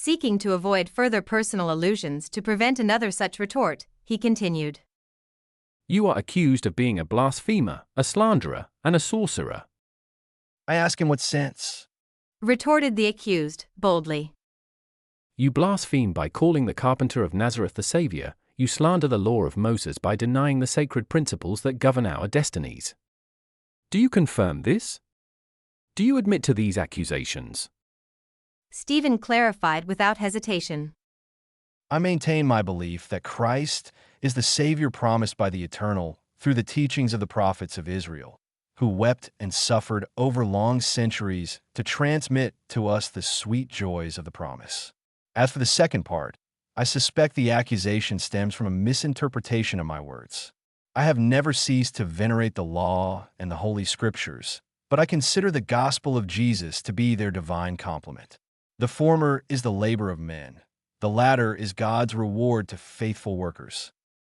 Seeking to avoid further personal allusions to prevent another such retort, he continued. You are accused of being a blasphemer, a slanderer, and a sorcerer. I ask in what sense? Retorted the accused, boldly. You blaspheme by calling the carpenter of Nazareth the Savior. You slander the law of Moses by denying the sacred principles that govern our destinies. Do you confirm this? Do you admit to these accusations? Stephen clarified without hesitation. I maintain my belief that Christ is the Savior promised by the Eternal through the teachings of the prophets of Israel, who wept and suffered over long centuries to transmit to us the sweet joys of the promise. As for the second part, I suspect the accusation stems from a misinterpretation of my words. I have never ceased to venerate the law and the Holy Scriptures, but I consider the gospel of Jesus to be their divine complement. The former is the labor of men. The latter is God's reward to faithful workers.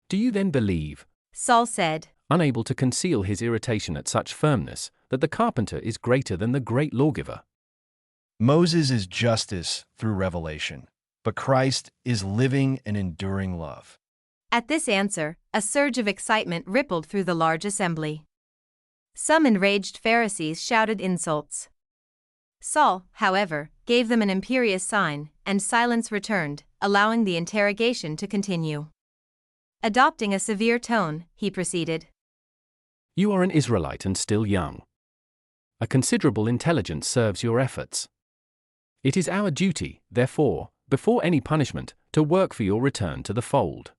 Do you then believe, Saul said, unable to conceal his irritation at such firmness, that the carpenter is greater than the great lawgiver? Moses is justice through revelation, but Christ is living and enduring love. At this answer, a surge of excitement rippled through the large assembly. Some enraged Pharisees shouted insults. Saul, however, gave them an imperious sign, and silence returned, allowing the interrogation to continue. Adopting a severe tone, he proceeded. You are an Israelite and still young. A considerable intelligence serves your efforts. It is our duty, therefore, before any punishment, to work for your return to the fold.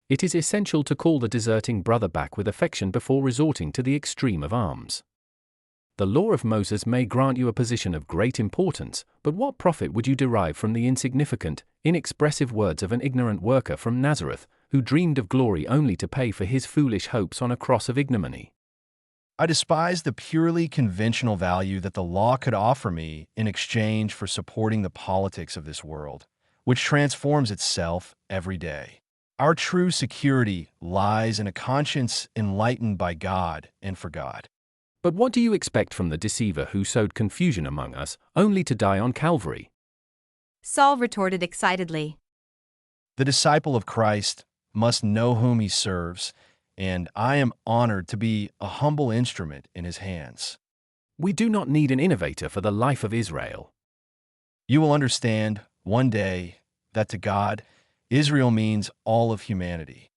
It is essential to call the deserting brother back with affection before resorting to the extreme of arms. The law of Moses may grant you a position of great importance, but what profit would you derive from the insignificant, inexpressive words of an ignorant worker from Nazareth, who dreamed of glory only to pay for his foolish hopes on a cross of ignominy? I despise the purely conventional value that the law could offer me in exchange for supporting the politics of this world, which transforms itself every day. Our true security lies in a conscience enlightened by God and for God. But what do you expect from the deceiver who sowed confusion among us, only to die on Calvary? Saul retorted excitedly. The disciple of Christ must know whom he serves, and I am honored to be a humble instrument in his hands. We do not need an innovator for the life of Israel. You will understand one day that to God, Israel means all of humanity.